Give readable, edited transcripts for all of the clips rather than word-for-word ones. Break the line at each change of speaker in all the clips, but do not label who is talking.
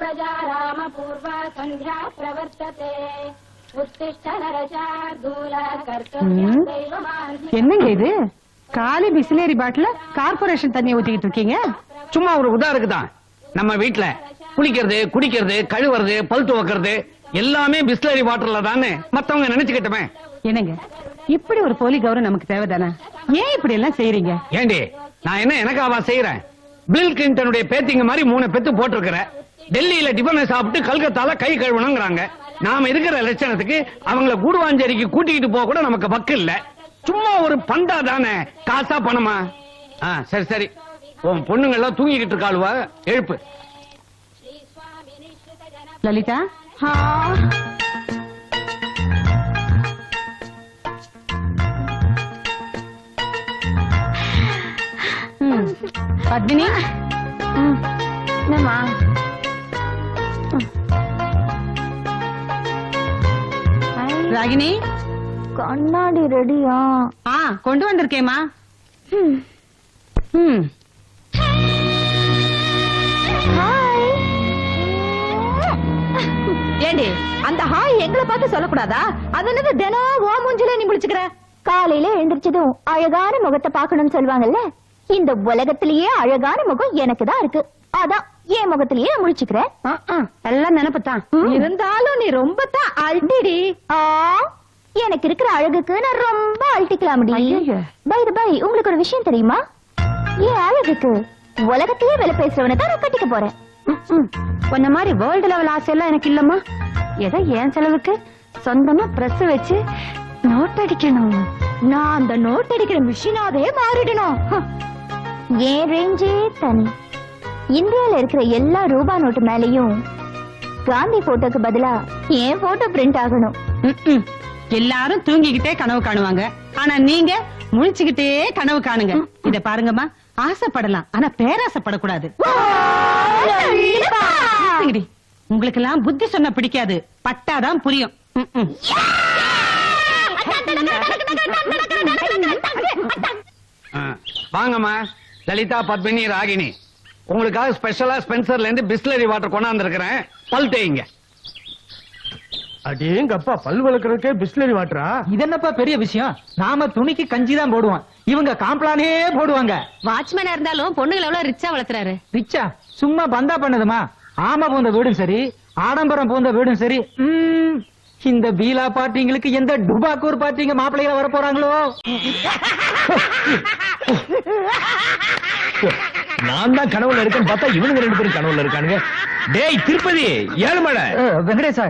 प्रजा राम पूर्वा संध्या प्रवर्तते उत्तिष्ठ नरशार्दूल कर्तव्यं दैवमान्ति
என்னங்க இது காலி பிஸ்லேரி பாட்டில கார்ப்பரேஷன் தண்ணியை ஊத்திக்கிட்டு இருக்கீங்க?
சும்மா ஒரு உதாரணத்துக்கு தான். நம்ம வீட்டுல குளிக்கிறது, குடிக்கிறது, கழுவுறது, பல் துவக்கிறது எல்லாமே பிஸ்லரி வாட்டர்ல தானே மத்தவங்க நினைச்சுக்கிட்டமே.
என்னங்க இப்படி ஒரு போலி கௌரவம் நமக்கு தேவைதானா? ஏன் இப்படி எல்லாம் செய்யறீங்க?
ஏண்டி நான் என்ன எனக்காவா செய்யறேன்? பில் கிளின்டனுடைய பேத்திங்க மாதிரி 3 பெத்து போட்டிருக்கிற. டெல்லியில டிபனை சாப்பிட்டு கல்கத்தால கை கழுவணுங்கிறாங்க. நாம இருக்கிற லட்சணத்துக்கு அவங்கள கூடுவாஞ்சேரிக்கு கூட்டிக்கிட்டு போக கூட நமக்கு வக்கு இல்ல. சும்மா ஒரு பந்தா தானே, காசா பணமா? சரி சரி, உன் பொண்ணுங்க எல்லாம் தூங்கிக்கிட்டு இருக்காளுவா, எழுப்பு.
லலிதா, பத்மினி, என்னம்மா? ராகினி,
கண்ணாடி ரெடியா?
கொண்டு வந்திருக்கேம்மா.
ஏண்டி அந்த ஹாய் எங்களை பார்த்து சொல்லக்கூடாதா? அது என்னது தினம் ஓ மூஞ்சில நீ முழிச்சுக்கிற? காலையில எழுந்திரிச்சதும் அழகான முகத்தை பாக்கணும்னு சொல்லுவாங்கல்ல. இந்த உலகத்திலேயே அழகான முகம் எனக்கு தான் இருக்கு. அதான் என் முகத்திலேயே நான் முழிச்சுக்கிறேன்.
எல்லாம் நினைப்புத்தான்.
இருந்தாலும் நீ ரொம்ப தான் அழட்டிடி. எனக்கு இருக்கிற அழகுக்கு நான் ரொம்ப அழட்டிக்கலாம். பை பை, உங்களுக்கு ஒரு விஷயம் தெரியுமா? என் அழகுக்கு உலகத்தையே விலை பேசுறவனை தான் நான் கட்டிக்க போறேன்.
உன்ன மாதிரி வேர்ல்டு லெவல் ஆசையெல்லாம் எனக்கு இல்லம்மா. ஏதோ என் செலவுக்கு சொந்தமா பிரஸ் வச்சு நோட் அடிக்கணும்.
நான் அந்த நோட் அடிக்கிற மிஷினாவே மாறிடணும். என் ரேஞ்சே தனி. இந்தியால இருக்கிற எல்லா ரூபா நோட்டு மேலையும் காந்தி போட்டோக்கு பதிலா என் போட்டோ பிரிண்ட் ஆகணும்.
எல்லாரும் தூங்கிக்கிட்டே கனவு காணுவாங்க, ஆனா நீங்க முழிச்சுக்கிட்டே கனவு காணுங்க. இத பாருங்கம்மா, ஆசைப்படலாம் ஆனா பேராசைப்படக்கூடாது. உங்களுக்கு எல்லாம் புத்தி சொன்ன பிடிக்காது, பட்டாதான் புரியும்.
வாங்கம்மா லலிதா, பத்மினி, ராகினி, உங்களுக்காக ஸ்பெஷலா ஸ்பென்சர்ல இருந்து பிஸ்லரி வாட்டர் கொண்டாந்து இருக்கிறேன். பல் தேய்ங்க.
அடேங்கப்பா, பல் வளர்க்கறதுக்கே பிஸ்லரி வாட்டரா? இது என்னப்பா பெரிய விஷயம்? நாம துணிக்கு கஞ்சி தான் போடுவோம், இவங்க காம்ப்ளானே போடுவாங்க.
வாட்ச்மேனா இருந்தாலும் பொண்ணுங்களை எவ்வளவு ரிச்சா வளர்த்துறாரு.
ரிச்சா? சும்மா பந்தா பண்ணதுமா? ஆமா பூந்த வீடும் சரி, ஆடம்பரம் பூந்த வீடும் சரி. இந்த பீலா பார்ட்டிங்களுக்கு எந்த டுபாக்கூர் பார்ட்டிங்க மாப்பிள்ளைகளை வர போறாங்களோ?
நான் தான் கனவுல இருக்கேன்னு பார்த்தா இவனுங்க 2 பேரும் கனவுல இருக்கானுங்க. டேய் திருப்பதி, ஏழுமலை.
வெங்கடேஷா,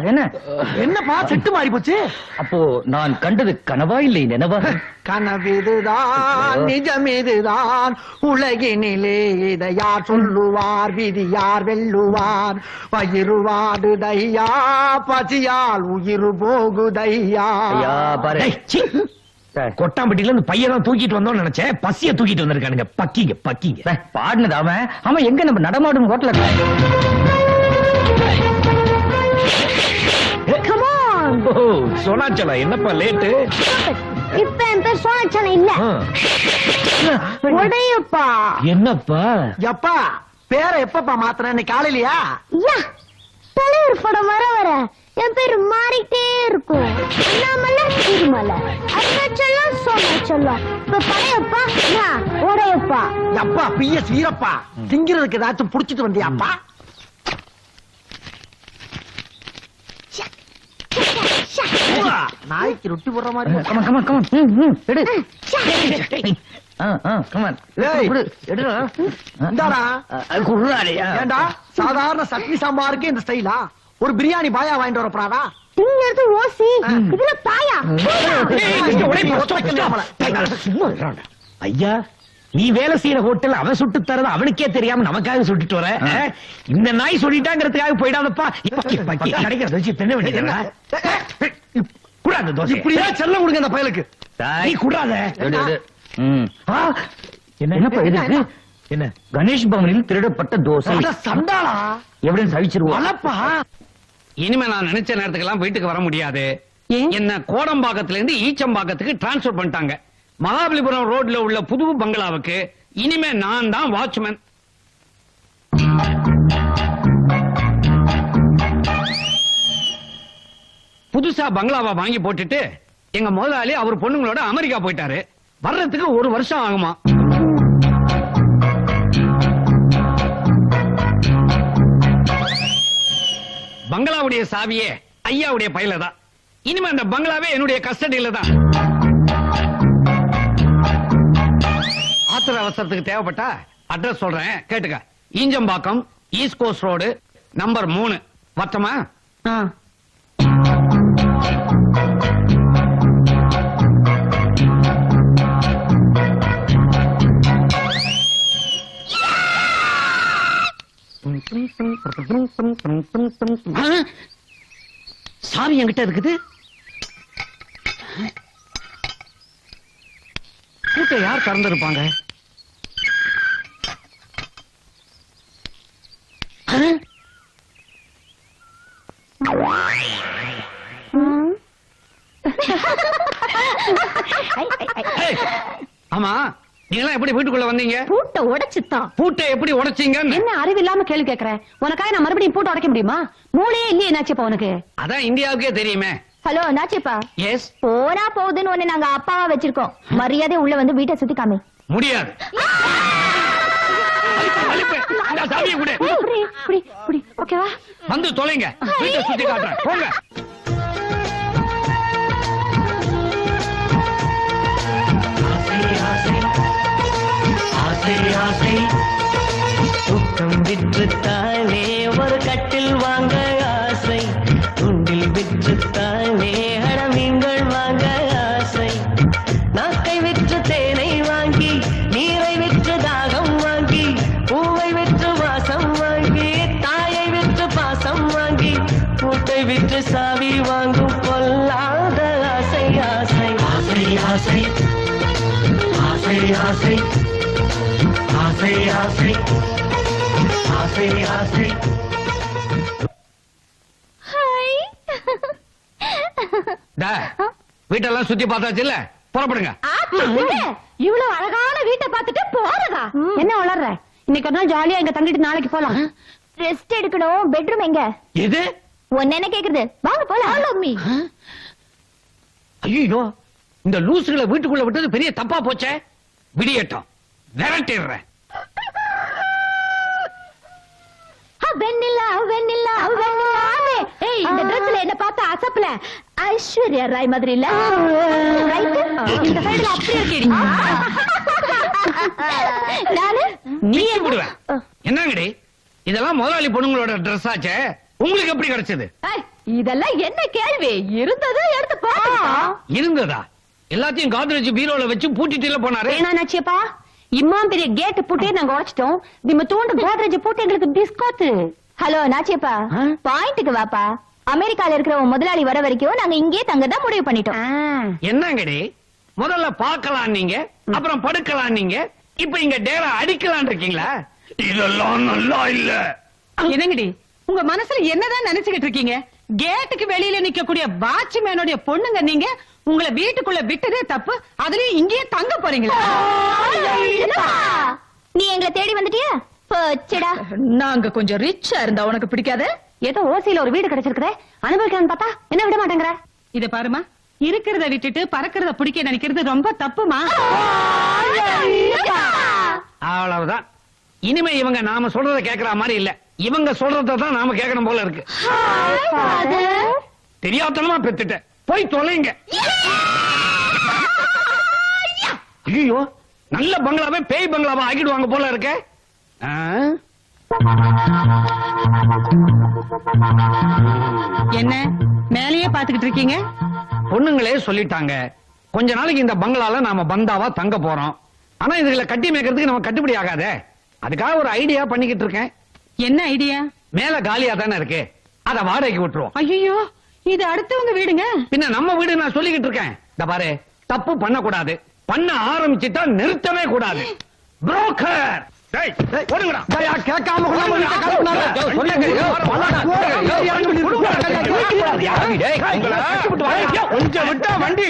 என்னப்பா செட்டு மாறி போச்சு?
அப்போ நான் கண்டது கனவா இல்லை நினைவா?
கனவிதுதான் நிஜமிதுதான், உலகினிலே இதை யார் சொல்லுவார், விதி யார் வெல்லுவார்? பயிருவாடுதையா, பசியால் உயிர் போகுதையா.
கொட்டாம்பட்டியில இருந்து பையன் தூக்கிட்டு வந்தோம்னு நினைச்சேன், பசிய தூக்கிட்டு வந்திருக்கானுங்க. பக்கிங்க பக்கிங்க.
பாடினது அவன் எங்க நம்ம நடமாடும் ஹோட்டல.
சோனாச்சலா, என்னப்பா லேட்டு?
இப்ப என் பேர் சோனாச்சலா இல்ல, உடையப்பா.
என்னப்பா?
எப்பா பேரை எப்பப்பா மாத்திர? இன்னைக்கு காலையிலயா?
தலைவர் படம் வர வர என் பேரு மாறிட்டே இருக்கும். அண்ணாமலை, திருமலை, அருணாச்சலம், சோனாச்சலம். இப்ப படையப்பா, உடையப்பா.
எப்பா PS வீரப்பா, திங்கிறதுக்கு ஏதாச்சும் புடிச்சிட்டு வந்தியாப்பா? நாய்க்கு ரொட்டி போடுற மாதிரி. ஏண்டா சாதாரண சட்னி சாம்பாருக்கு இந்த ஸ்டைலா? ஒரு பிரியாணி பாயா வாங்கிட்டு வரப்படாதா?
திங்கிறது ஓசி, இதுல பாயா.
ஐயா, நீ வேலை செய்யற ஹோட்டல் அவன் சுட்டு தரது அவனுக்கே தெரியாம நமக்காக சுட்டுட்டு வர. இந்த நாய் சொல்லிட்டாங்கிறதுக்காக போயிடாதப்பா. கிடைக்கிறத வச்சு தின்ன வேண்டியது. கூடாது தோசை, இப்படியா செல்ல கொடுங்க அந்த பயலுக்கு. நீ கூடாத.
என்ன கணேஷ் பவனில் திருடப்பட்ட தோசை
சண்டாளா?
எவிடன்ஸ் அழிச்சிருவோம்.
இனிமே நான் நினைச்ச நேரத்துக்கு எல்லாம் வீட்டுக்கு வர முடியாது. என்ன கோடம்பாக்கத்துல இருந்து ஈச்சம்பாக்கத்துக்கு டிரான்ஸ்பர் பண்ணிட்டாங்க. மகாபலிபுரம் ரோட்ல உள்ள புது பங்களாவுக்கு இனிமே நான் தான் வாட்ச்மேன். புதுசா பங்களாவா வாங்கி போட்டுட்டு எங்க முதலாளி அவர் பொண்ணுங்களோட அமெரிக்கா போயிட்டாரு. வர்றதுக்கு 1 வருஷம் ஆகுமா. பங்களாவுடைய சாவியே ஐயாவுடைய பையில தான். இனிமே அந்த பங்களாவே என்னுடைய கஸ்டடியில தான். ஆத்திர அவசரத்துக்கு தேவைப்பட்டா அட்ரஸ் சொல்றேன் கேட்டுக்க. Injambakkam, east coast road, number 3. வட்டமா?
ஆ.
சாவி என்கிட்ட இருக்குது. கூட்ட யார் திறந்திருப்பாங்க? ஏய், ஆமா நீங்க எப்படி வீட்டுக்குள்ள வந்தீங்க?
பூட்டை உடைச்சுத்தான்.
பூட்டை எப்படி உடைச்சீங்க?
என்ன அறிவு இல்லாம கேள்வி கேக்குறேன். உனக்காக நான் மறுபடியும் போட்டு உடைக்க முடியுமா? மூளையே இல்லையே என்னாச்சுப்பா உனக்கு?
அதான் இந்தியாவுக்கே தெரியுமே.
Hello Nachippa,
yes.
போனா போகுதுன்னு ஒண்ணு நாங்க அப்பாவா வச்சிருக்கோம். மரியாதை உள்ள வந்து வீட்டை சுத்தி காமி.
முடியாது. சாவியை கொடு.
ஓகேவா?
வந்து தொலைங்க. வீட்டை சுத்தி காட்டுறேன். போங்க.
தூக்கம் விற்றுத்தானே ஒரு கட்டில் வாங்க ஆசை, துண்டில் விற்றுத்தானே அடமீன்கள் வாங்க ஆசை, நாக்கை விற்று தேனை வாங்கி, நீரை விற்று தாகம் வாங்கி, பூவை விற்று வாசம் வாங்கி, தாயை விற்று பாசம் வாங்கி, பூட்டை விற்று சாவி வாங்கும் பொல்லாத ஆசை ஆசை ஆசை ஆசை ஆசை ஆசை ஆசை ஆசை ஆசை ஆசை.
வீட்டெல்லாம் சுத்தி பார்த்தாச்சு இல்ல? புறப்படுங்க.
இவ்வளவு அழகான வீட்டை பார்த்துட்டு போறதா?
என்ன வளர்ற? இன்னைக்கு ஒரு நாள் ஜாலியா இங்க தங்கிட்டு நாளைக்கு போலாம்.
ரெஸ்ட் எடுக்கணும். பெட்ரூம் எங்க?
எது?
ஒன்னு என்ன கேக்குறது? வாங்க போலாம்.
ஐயோ, இந்த லூசுகளை வீட்டுக்குள்ள விட்டது பெரிய தப்பா போச்சே. விடியட்டும், விரட்டிடுறேன்.
வெண்ணிலா வெண்ணிலா வெண்ணிலாவே. ஏய், இந்த ட்ரெஸ்ல என்ன பார்த்தா அசப்ல ஐஸ்வர்யா ராய் மாதிரி இல்ல? இந்த சைடுல அப்படியே இருக்கீங்க. நானு
நீ விடுவேன். என்னங்கடி இதெல்லாம் முதலாளி பொண்ணுங்களோட ட்ரெஸ் ஆச்சே, உங்களுக்கு எப்படி கிடைச்சது?
இதெல்லாம் என்ன கேள்வி? இருந்ததா எடுத்து போட்டோம்.
இருந்ததா? எல்லாத்தையும் காத்ரேஜ் பீரோல வச்சு பூட்டிட்டு போனாரு.
ஏனாச்சியப்பா, இம்மா பெரிய கேட் பூட்டே நாங்க உடைச்சிட்டோம். நம்ம தூண்டு கோத்ரேஜ் பூட்டு எங்களுக்கு பிஸ்கோத்து.
ஹலோ நாச்சியப்பா, பாயிண்ட்டுக்கு வாப்பா. அமெரிக்கால இருக்கிற உன் முதலாளி வர வரைக்கும் நாங்க இங்கே தங்கதான் முடிவு பண்ணிட்டோம்.
என்னங்கடி முதல்ல பார்க்கலாம் நீங்க, அப்புறம் படுக்கலாம் நீங்க, இப்ப இங்க டேரா அடிக்கலாம் இருக்கீங்களா? இதெல்லாம் நல்லா இல்ல.
என்னங்கடி உங்க மனசுல என்னதான் நினைச்சுக்கிட்டு இருக்கீங்க? கேட்டுக்கு வெளியில நிக்கக்கூடிய வாட்ச்மேனுடைய பொண்ணுங்க நீங்க. உங்களை வீட்டுக்குள்ள விட்டதே தப்பு, அதுலயும் இங்கேயே தங்க போறீங்களா?
நீ எங்களை தேடி வந்துட்டியா? போச்சுடா.
நாங்க கொஞ்சம் ரிச்சா இருந்தா உனக்கு பிடிக்காது. ஏதோ ஓசியில ஒரு வீடு கிடைச்சிருக்கிற, அனுபவிக்கணும்னு பார்த்தா என்ன விட மாட்டேங்கிற. இத பாருமா, இருக்கிறத விட்டுட்டு பறக்கிறத பிடிக்க நினைக்கிறது ரொம்ப தப்புமா.
அவ்வளவுதான். இனிமே இவங்க நாம சொல்றத கேக்குற மாதிரி இல்ல, இவங்க சொல்றதான் நாம கேட்கணும் போல இருக்கு. தெரியாதனமா பெத்துட்ட, போய் தொலைங்க. ஐயோ, நல்ல பங்களாவே பேய் பங்களாவா ஆக்கிடுவாங்க போல இருக்க.
என்ன மேலேயே பாத்துக்கிட்டு இருக்கீங்க?
பொண்ணுங்களே சொல்லிட்டாங்க, கொஞ்ச நாளைக்கு இந்த பங்களால நாம பந்தாவா தங்க போறோம். ஆனா இதுல கட்டி மேய்க்கிறதுக்கு நம்ம கட்டுப்படி ஆகாதே. அதுக்காக ஒரு ஐடியா பண்ணிக்கிட்டு இருக்கேன்.
என்ன ஐடியா?
மேல காலியா தானே இருக்கு, அத வாடகைக்கு விட்டுருவோம்.
ஐயோ, இது அடுத்தவங்க வீடுங்க.
பின்ன நம்ம வீடு நான் சொல்லிக்கிட்டு இருக்கேன். இந்த பாரு, தப்பு பண்ண கூடாது, பண்ண ஆரம்பிச்சுட்டா நிறுத்தவே கூடாது. புரோக்கர் ஓடுங்கடா.
கேட்காம
கொஞ்சம் விட்டா வண்டி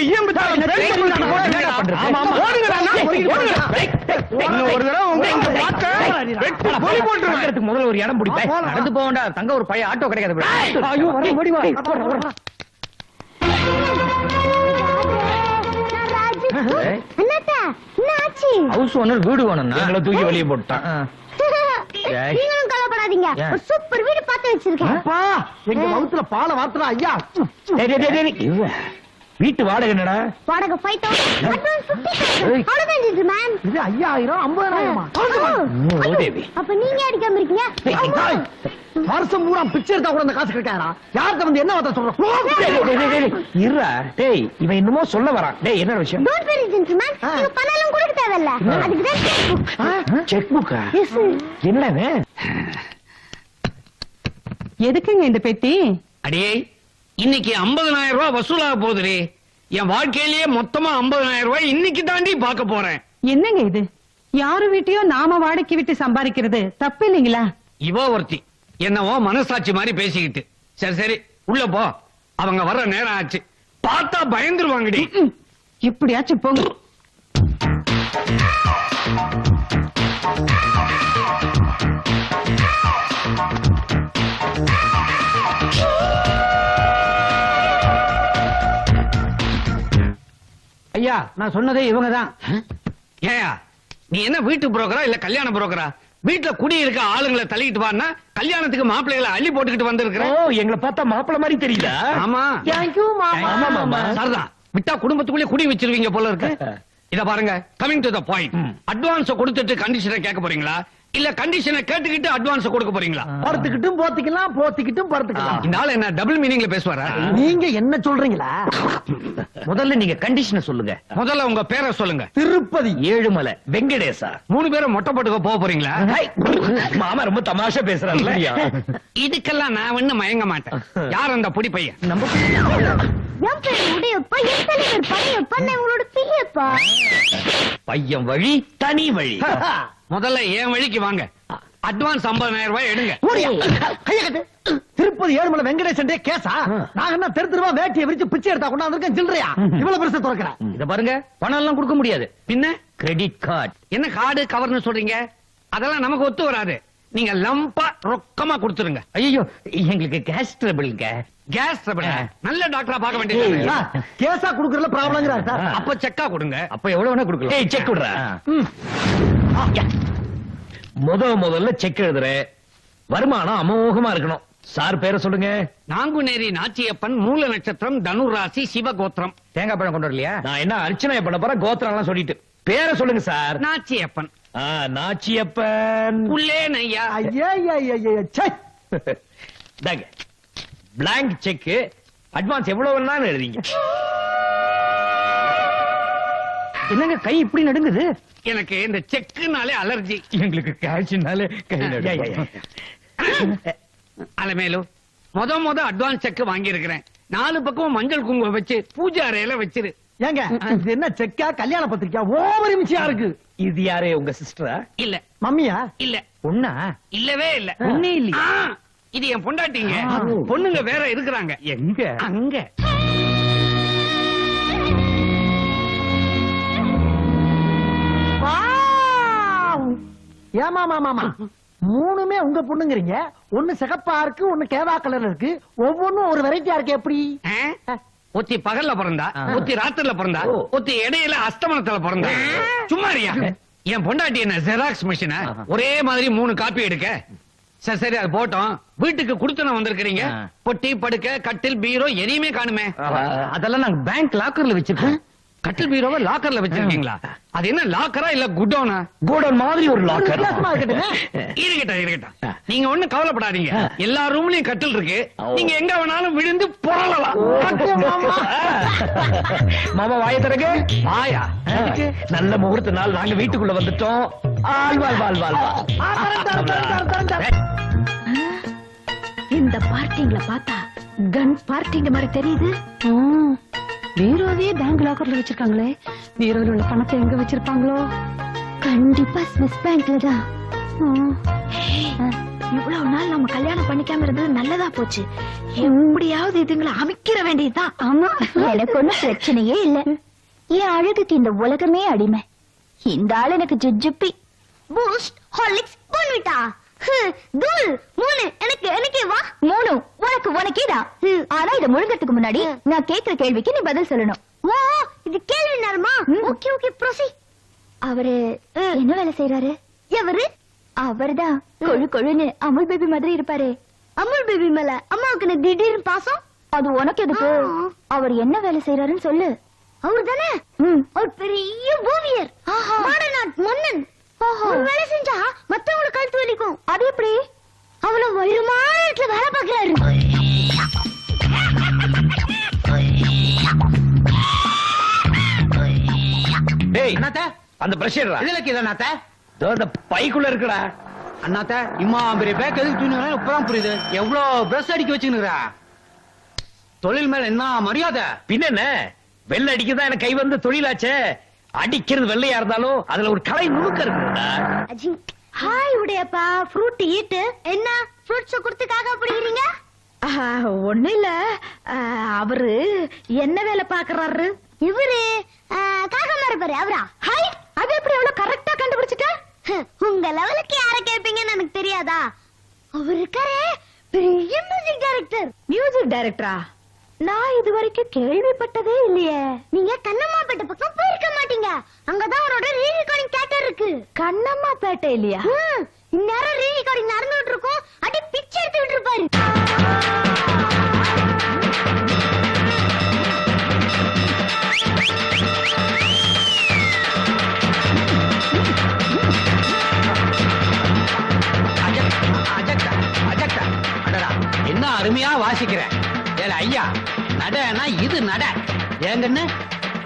முதல்ல ஒரு இடம் பிடிப்பேன். நடந்து போக தங்க ஒரு பையன் ஆட்டோ கிடைக்காது.
அண்ணாத்தா என்ன ஆச்சு
ஹவுஸ் ஓனர் வீடு வேணும்னா எங்களை தூக்கி வெளியே போட்டான்
நீங்களும் கவலைப்படாதீங்க
ஏன்?
ஒரு சூப்பர் வீடு பார்த்து வச்சிருக்கேன்
அப்பா எங்க வகுத்துல பால வார்த்தா ஐயா.
வீட்டு வாடகை என்னடா
வாடகை 5000 அட்வான்ஸ் 50000 அவ்வளவுதான் ஜென்டில்மேன்.
இது 5000 50000
தேவி
அப்ப நீங்க அடிக்காம இருக்கீங்க
வருஷம் பூரா பிச்சை எடுத்தா கூட அந்த காசு கிடைக்காதா? யார்கிட்ட வந்து என்ன வார்த்தை சொல்றோம்?
இருடா டேய் இவன் என்னமோ சொல்ல வரான் டேய் என்ன விஷயம்
டோன்ட் வெரி ஜென்டில்மேன் நீங்க பணம் கொடுக்க தேவையில்ல அதுக்கு தான்
செக் புக்கா
எஸ்
என்னடா
எதுக்குங்க இந்த பெட்டி?
அடியே இன்னைக்கு 50000 ரூபாய் வசூலாக போகுதுரே. என் வாழ்க்கையிலேயே மொத்தமா 50000 ரூபாய் இன்னைக்கு தாண்டி பார்க்க போறேன்.
என்னங்க இது? யாரு வீட்டையோ நாம வாடகைக்கு விட்டு சம்பாதிக்கிறது தப்பு இல்லைங்களா?
இவ ஒருத்தி என்னவோ மனசாட்சி மாதிரி பேசிக்கிட்டு. சரி சரி உள்ள போ, அவங்க வர்ற நேரம் ஆச்சு. பார்த்தா பயந்துருவாங்கடி.
இப்படியாச்சும் போங்க.
ஐயா நான் சொன்னதே இவங்கதான்.
ஏயா நீ என்ன வீட்டு புரோக்கரா இல்ல கல்யாண புரோக்கரா? வீட்டுல குடி இருக்க ஆளுங்களை தள்ளிட்டு வான்னா கல்யாணத்துக்கு மாப்பிள்ளைகளை அள்ளி போட்டுக்கிட்டு வந்திருக்கிற.
ஓ எங்களை பார்த்தா மாப்பிள்ள மாதிரி தெரியல.
ஆமா
ஆமா மாமா
சரிதான். விட்டா குடும்பத்துக்குள்ளே குடி வச்சிருவீங்க போல இருக்கு. இத பாருங்க, coming to the point. Advance கொடுத்துட்டு கண்டிஷனை கேட்க போறீங்களா இல்ல கண்டிஷனை கேட்டுக்கிட்டு அட்வான்ஸ் கொடுக்க போறீங்களா?
படுத்துக்கிட்டும் போத்திக்கலாம், போத்திக்கிட்டும் படுத்துக்கலாம்.
இந்த ஆள் என்ன டபுள் மீனிங்ல பேசுவாரா?
நீங்க என்ன சொல்றீங்களா?
முதல்ல நீங்க கண்டிஷனை சொல்லுங்க.
முதல்ல உங்க பேரை சொல்லுங்க.
திருப்பதி
ஏழுமலை வெங்கடேசா.
3 பேரும் மொட்டை போட்டுக்க போக போறீங்களா?
மாமா ரொம்ப தமாஷா பேசுறாருல்ல.
இதுக்கெல்லாம் நான் ஒண்ணு மயங்க மாட்டேன். யார் அந்த பொடி பையன்?
நம்ம
என் பேர் உடையப்பா என் தலைவர் படையப்பா நான் உங்களோட பிரியப்பா
பையன் வழி தனி வழி.
முதல்ல என் வழிக்கு வாங்க. அட்வான்ஸ் 50000 ரூபாய் எடுங்க.
ஓடியா. கைய கட்டு. திருப்பதி ஏழுமலை வெங்கடேசன் கேசா? நாங்க என்ன தெருவா வேட்டியை விரிச்சு பிச்சை எடுத்தா கொண்டாந்துருக்கேன் சில்லறையா? இவ்வளவு பெருசா திறக்கிறேன்.
இத பாருங்க பணம் எல்லாம் கொடுக்க முடியாது.
பின்ன
கிரெடிட் கார்டு.
என்ன கார்டு கவர்னு சொல்றீங்க? அதெல்லாம் நமக்கு ஒத்து வராது. நீங்க லம்பா ரொக்கமா கொடுத்துருங்க.
ஐயோ எங்களுக்கு கேஸ் ட்ரபிள்ங்க.
Gas trouble. நல்ல டாக்டரா பார்க்க வேண்டியது.
சார், கேசா குடுக்கறதுல ப்ராப்ளம்ங்கறாரு சார்.
அப்ப செக்கா கொடுங்க.
அப்ப எவ்வளவு வேணா கொடுக்கலாம். ஏய் செக் விடுறா. முதல்ல செக் எழுதுற. வருமானம் அமோகமா இருக்கணும். சார் பேரை சொல்லுங்க.
நாங்குநேரி நாச்சியப்பன், மூல நட்சத்திரம், தனு ராசி, சிவகோத்திரம்.
தேங்காய் பழம் கொண்டு வரலையா? நான் என்ன அர்ச்சனை பண்ண போறேன் கோத்திரம் எல்லாம் சொல்லிட்டு. பேரை சொல்லுங்க சார்.
நாச்சியப்பன்.
நாச்சியப்பன்.
உள்ளே நையா.
ஐயா சே.
தாங்க பிளாங்க் செக். அட்வான்ஸ் எவ்வளவு வேணாலும் எழுதிங்க. என்னங்க கை இப்படி நடுங்குது?
எனக்கு இந்த செக்குனாலே அலர்ஜி.
எங்களுக்கு கேஷ்னாலே கை நடுங்குது.
அலமேலு முத அட்வான்ஸ் செக் வாங்கி இருக்கிறேன். 4 பக்கம் மஞ்சள் குங்குமம் வச்சு பூஜை அறையில வச்சிரு.
ஏங்க இது என்ன செக்கா கல்யாண பத்திரிக்கா? ஓவர் மிச்சியா இருக்கு.
இது யாரு உங்க சிஸ்டரா?
இல்ல.
மம்மியா?
இல்ல.
பொண்ணா?
இல்லவே இல்ல.
பொண்ணே இல்லையா?
இது என் பொண்டாட்டிங்க. பொண்ணுங்க வேற இருக்கிறாங்க.
எங்க?
அங்க.
ஏமா மாமா 3மே உங்க பொண்ணுங்கிறீங்க. ஒண்ணு சிகப்பா இருக்கு, ஒண்ணு கேவா கலர்ல இருக்கு. ஒவ்வொன்னும் ஒரு வெரைட்டியா இருக்கு. எப்படி?
ஒத்தி பகல்ல பிறந்தா, ஒத்தி ராத்திரில பிறந்தா, ஒத்தி இடையில அஸ்தமனத்துல பிறந்தா. சும்மாரியா? என் பொண்டாட்டி என்ன ஜெராக்ஸ் மிஷினா? ஒரே மாதிரி 3 காப்பி எடுக்க. சரி சரி அது போட்டோம். வீட்டுக்கு குடுத்தன வந்திருக்கீங்க. பொட்டி படுக்க கட்டில் பீரோ எதையுமே காணுமே.
அதெல்லாம் நாங்க பேங்க் லாக்கர்ல வச்சிருக்கோம்.
கட்டில் பீரோவை லாக்கர்ல வச்சிருக்கீங்களா? அது என்ன லாக்கரா இல்ல குடோனா?
கோடன் மாதிரி ஒரு லாக்கர்.
இருக்கட்டும். நீங்க ஒண்ணும் கவலைப்படாதீங்க. எல்லா ரூம்லயும் கட்டில் இருக்கு. நீங்க எங்க வேணாலும் விழுந்து புரளலாம்.
மாமா வாய தரங்க.
வாயா?
நல்ல முகூர்த்த நாள். நாங்க வீட்டுக்குள்ள வந்துட்டோம்.
இந்த பார்ட்டிங்கள பார்த்தா கன் பார்ட்டிங்க மாதிரி தெரியுது.
பீரோவே பேங்க் லாக்கர்ல வச்சிருக்காங்களே. பீரோல உள்ள பணத்தை எங்க வச்சிருப்பாங்களோ?
கண்டிப்பா ஸ்விஸ் பேங்க்ல தான். இவ்வளவு நாள் நம்ம கல்யாணம் பண்ணிக்காம இருந்தது நல்லதா போச்சு. எப்படியாவது இதுங்களை அமைக்கிற வேண்டியதுதான். ஆமா எனக்கு ஒண்ணும் பிரச்சனையே இல்ல. என் அழகுக்கு இந்த உலகமே அடிமை. இந்த ஆள் எனக்கு ஜுஜுப்பி. பூஸ்ட், ஹார்லிக்ஸ், போன்விட்டா, தூள் 3 எனக்கு வா 3 உனக்கே தான். ஆனா இத முழுங்கறதுக்கு முன்னாடி நான் கேக்குற கேள்விக்கு நீ பதில் சொல்லணும். ஓ இது கேள்வி நேரமா? Okay okay ப்ரோசி. அவரு என்ன வேலை செய்யறாரு? எவரு? அவர்தான் கொழு கொழுன்னு அமுல் பேபி மாதிரி இருப்பாரு. அமுல் பேபி மேல அம்மாவுக்கு திடீர்னு பாசம். அது உனக்கு எதுக்கு? அவர் என்ன வேலை செய்யறாருன்னு சொல்லு. அவர் தானே ஒரு பெரிய ஓவியர், மாடர்ன் ஆர்ட் மன்னன். ஒரு வேலை செஞ்சா மத்தவங்களுக்கு கழுத்து வலிக்கும். அது எப்படி? அவ்வளவு வயிறுமான இடத்துல வேலை பார்க்கிறாரு.
டேய்
அண்ணாத்த
அந்த பிரஷ் எடுடா.
இதுல இருக்கு அண்ணாத்த.
இதோ இந்த பைக்குள்ள இருக்குடா.
அண்ணாத்த இம்மா பெரிய பேக் எதுக்கு தூணு இப்பதான் புரியுது. எவ்வளவு பிரஷ் அடிக்க வச்சுக்கிறா. தொழில் மேல என்ன மரியாதை.
பின்ன என்ன, வெள்ளை அடிக்கதான் எனக்கு கை வந்து தொழிலாச்சே. அடிக்கிறது வெள்ளையா இருந்தாலும் அதுல ஒரு கலை நுணுக்க இருக்குடா.
Hi Udayappa, fruit eat. என்ன ஃப்ரூட்ஸ் கொடுத்துக்காக பிடிக்கிறீங்க?
ஒண்ணு இல்ல, அவரு என்ன வேலை பாக்குறாரு?
இவரு காகமா இருப்பாரு. அவரா?
ஹாய், அது எப்படி எவ்வளவு கரெக்டா கண்டுபிடிச்சிட்ட?
உங்க லெவலுக்கு யார கேட்பீங்கன்னு எனக்கு தெரியாதா? அவர் இருக்காரே பெரிய மியூசிக் டைரக்டர்.
மியூசிக் டைரக்டரா? நான் இது வரைக்கும் கேள்விப்பட்டதே இல்லையே.
நீங்க கண்ணம்மாப்பேட்டை பக்கம் போயிருக்க மாட்டீங்க. அங்கதான் அவரோட ரீ ரெக்கார்டிங் தியேட்டர் இருக்கு.
கண்ணம்மாப்பேட்டை இல்லையா?
இந்நேரம் ரீ ரெக்கார்டிங் நடந்துட்டு இருக்கும். அடி பிச்சை எடுத்துட்டு இருப்பாரு.
என்ன அருமையா வாசிக்கிறேன். ஏல ஐயா, நடனா இது நட. ஏங்கன்னு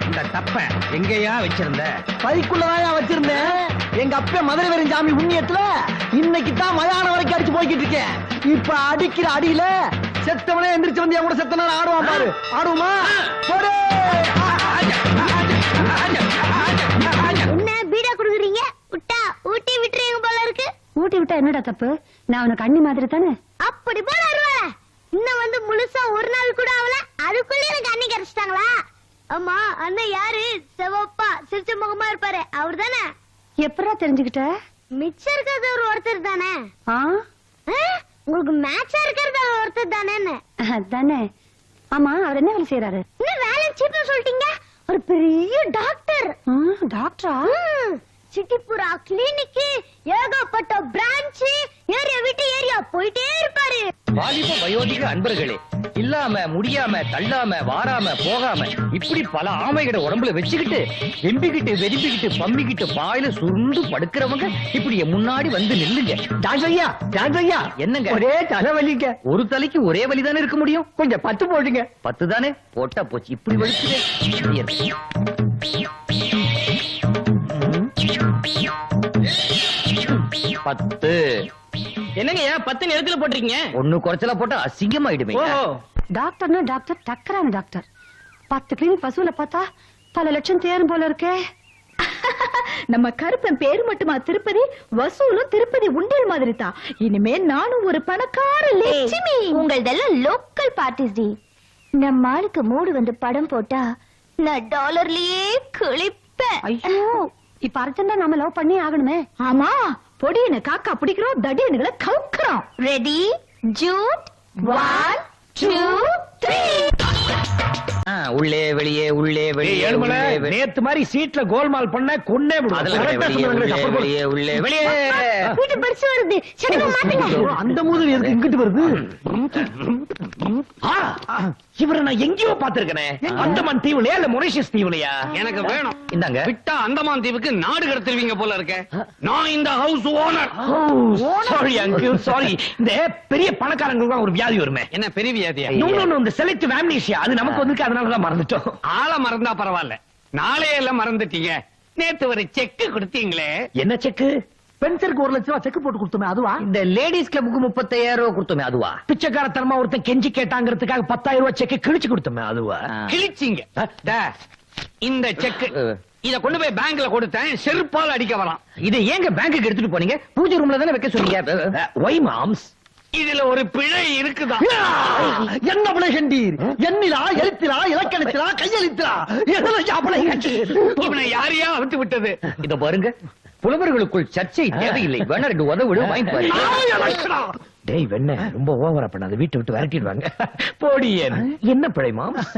இந்த தப்ப எங்கயா வச்சிருந்த? பைக்குள்ளதான் வச்சிருந்தேன். எங்க அப்பா மதுரை வெறும் சாமி புண்ணியத்துல இன்னைக்கு தான் மயான வரைக்கும் அடிச்சு போய்கிட்டு இருக்கேன். இப்ப அடிக்கிற அடியில செத்தவனே எந்திரிச்சு வந்து என் கூட செத்தன ஆடுவான் பாரு. ஆடுவோமா?
என்ன பீடா குடுக்குறீங்க? விட்டா ஊட்டி விட்டுறீங்க போல இருக்கு.
ஊட்டி விட்டா என்னடா தப்பு? நான் உனக்கு அண்ணி மாதிரி தானே.
அப்படி போல அருவாள. இன்னும் வந்து முழுசா ஒரு நாள் கூட ஆகல, அதுக்குள்ள எனக்கு அண்ணி கிடைச்சிட்டாங்களா? ஆமா, அண்ணன் யாரு? செவப்பா சிரிச்ச முகமா இருப்பாரு, அவர் தானே?
எப்படா தெரிஞ்சுக்கிட்ட?
மிச்சம் இருக்கிறது ஒரு ஒருத்தர் தானே. உங்களுக்கு மேட்சா இருக்கிறது ஒருத்தர் தானே.
தானே. ஆமா, அவர் என்ன வேலை செய்யறாரு?
இன்னும் வேலை சீப்பா சொல்லிட்டீங்க. ஒரு பெரிய டாக்டர்.
டாக்டரா?
சிட்டிபுரா கிளினிக், ஏகப்பட்ட பிரான்ச், ஏரியா விட்டு ஏரியா போயிட்டே இருப்பாரு.
வாலிப வயோதிக அன்பர்களே, இல்லாம முடியாம தள்ளாம வாராம போகாம இப்படி பல ஆமைகளை உடம்புல வச்சுக்கிட்டு வெம்பிக்கிட்டு வெடிம்பிக்கிட்டு பம்பிக்கிட்டு பாயில சுருண்டு படுக்கிறவங்க இப்படி என் முன்னாடி வந்து நில்லுங்க.
ஜான்சையா, ஜான்சையா,
என்னங்க
ஒரே தலைவலிங்க.
ஒரு தலைக்கு ஒரே வலிதானே இருக்க முடியும்?
கொஞ்சம் 10 போடுங்க.
10 தானே போட்டா போச்சு. இப்படி வலிக்குதே. 10.
என்னங்க 10 எழுத்துல போட்டிருக்கீங்க?
ஒண்ணு குறைச்சலா போட்டா அசிங்கமாயிடுமே.
டாக்டர்னா டாக்டர், டக்கரான டாக்டர். 10 கிளினிக் வசூல பார்த்தா பல லட்சம் தேரும் போல இருக்கே. நம்ம கருப்பன் பேரு மட்டுமா திருப்பதி, வசூலும் திருப்பதி உண்டியல் மாதிரி தான். இனிமே நானும் ஒரு பணக்கார லட்சுமி.
உங்களதெல்லாம் லோக்கல் பார்ட்டிஸ் டி. நம்ம ஆளுக்கு மூடு வந்து படம் போட்டா நான் டாலர்லயே கிழிப்பேன்.
ஐயோ, இப்ப அர்ஜென்டா நாம லவ் பண்ணி ஆகணுமே. ஆமா, பொடியன காக்கா பிடிக்கிறோம், தடியனுகளை கவுக்குறோம்.
Ready, Jude, 1 2 3.
உள்ளே வெளியே உள்ளே வெளியே
ஏழுமலை,
உள்ளே வெளியே.
நேத்து மாதிரி சீட்ல கோல்மால் பண்ண கொன்னே விடுவோம்.
அதுல
correct ஆ
வெளியே
சொல்லுங்களே,
உள்ளே
support
வெளியே உள்ளே வெளியே.
வீட்டு பரிசு வருது, சீக்கிரம் மாத்துங்க.
அந்த மூதல் எதுக்கு இங்கிட்டு வருது?
இவரை நான் எங்கேயோ பாத்திருக்கனே. அந்தமான் தீவுலையா இல்ல மொரிஷியஸ் தீவுலையா?
எனக்கு வேணும்.
இந்தாங்க.
விட்டா அந்தமான் தீவுக்கு நாடு கடத்துவீங்க போல இருக்க. நான் இந்த house owner.
Sorry uncle, sorry. இந்த பெரிய பணக்காரங்களுக்கு ஒரு வியாதி வருமே.
என்ன பெரிய வியாதியா?
நோ நோ நோ, இந்த செலக்டிவ் ஆம்னீசியா அது நமக்கு வந்து அதனாலதான் மறந்துட்டோம்.
ஆள மறந்தா பரவாயில்ல, நாளையே எல்லாம் மறந்துட்டீங்க. நேத்து ஒரு செக் கொடுத்தீங்களே.
என்ன செக்கு?
பென்சருக்கு 1 லட்சம் ரூபாய் செக் போட்டு கொடுத்தோமே அதுவா?
இந்த லேடிஸ் கிளப்புக்கு 35,000 ரூபாய் கொடுத்தோமே அதுவா? பிச்சைக்காரத்தனமா ஒருத்தன் கெஞ்சி கேட்டாங்கிறதுக்காக 10,000 ரூபாய் செக் கிழிச்சு கொடுத்தோமே அதுவா?
கிழிச்சிங்க. இந்த செக் இத கொண்டு போய் பேங்க்ல கொடுத்தேன், செருப்பால் அடிக்க வரான்.
இதை ஏங்க பேங்க்குக்கு எடுத்துட்டு போனீங்க? பூஜை ரூம்ல தானே வைக்க சொன்னீங்க. ஒய் மாம்ஸ்,
இதுல ஒரு பிழை இருக்குதா?
என்ன பிழை கண்டீர்? எண்ணிலா, எழுத்திலா, இலக்கணத்திலா, கையெழுத்திலா, எதுல பிழை கண்டீர்?
இவனை யாரையா அவுத்து விட்டது?
இத பாருங்க, புலவர்களுக்குள் சர்ச்சை தேவையில்லை. வேணா 2 உதவிடு வாங்கி பாருங்க. டேய் வெண்ண, ரொம்ப ஓவரா பண்ணாத, வீட்டை விட்டு விரட்டிடுவாங்க. போடியன். என்ன பிழை மாம்ஸ்?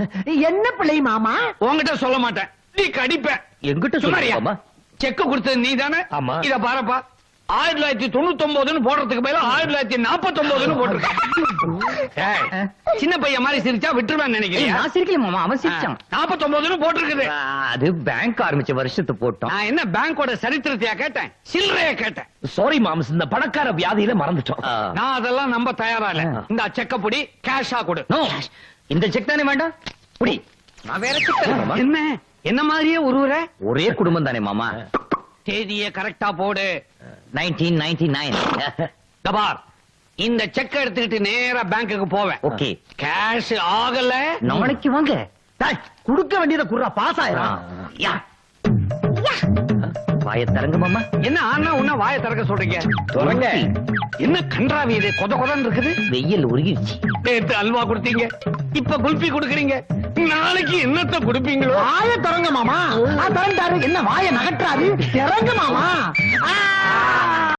என்ன பிழை மாமா?
உன்கிட்ட சொல்ல மாட்டேன். நீ கடிப்ப
எங்கிட்ட
சும்மாரியா?
சொல்லுமா
செக் கொடுத்தது நீ தானே?
ஆமா.
இத பாருப்பா, 1999 போடுறதுக்கு பதிலா 1949 போட்டிருக்கேன். ஏய், சின்ன பையன் மாதிரி சிரிச்சா விட்டுருவேன் நினைக்கிறேன்.
நான் சிரிக்கல மாமா, அவன் சிரிச்சான்.
49 போட்டிருக்குது.
அது பேங்க் ஆரம்பிச்ச வருஷத்து போட்டோம்.
நான் என்ன பேங்கோட சரித்திரத்தையா கேட்டேன், சில்லறைய கேட்டேன்.
சாரி மாம்ஸ், இந்த பணக்கார வியாதியில மறந்துட்டோம்.
நான் அதெல்லாம் நம்ப தயாரா இல்ல. இந்த செக்க புடி, கேஷா கொடு.
No, இந்த செக் தானே வேண்டாம். புடி, நான் வேற செக் தரேன் மாமா.
என்ன என்ன மாதிரியே ஒருவர
ஒரே குடும்பம் தானே மாமா.
தேதியை கரெக்டா போடு.
1999.
கபார், இந்த செக் எடுத்துக்கிட்டு நேரா பேங்க்குக்கு போவேன்.
ஓகே,
கேஷ் ஆகல
நாளைக்கு வாங்க.
டேய், கொடுக்க வேண்டியதை குடுறா, பாஸ் ஆயிரும்.
யா. வாய தரங்க மாமா.
என்ன ஆனா உன்ன வாயை திறக்க சொல்றீங்க?
திறங்க.
என்ன கன்றாவி இது, கொத கொதன்னு இருக்குது.
வெயில் உருகிடுச்சு.
நேத்து அல்வா கொடுத்தீங்க, இப்ப குல்பி கொடுக்குறீங்க. நாளைக்கு என்னத்த கொடுப்பீங்களோ?
வாய திறங்க மாமா. தரண்டாரு, என்ன வாய நகற்றாரு, திறங்க மாமா.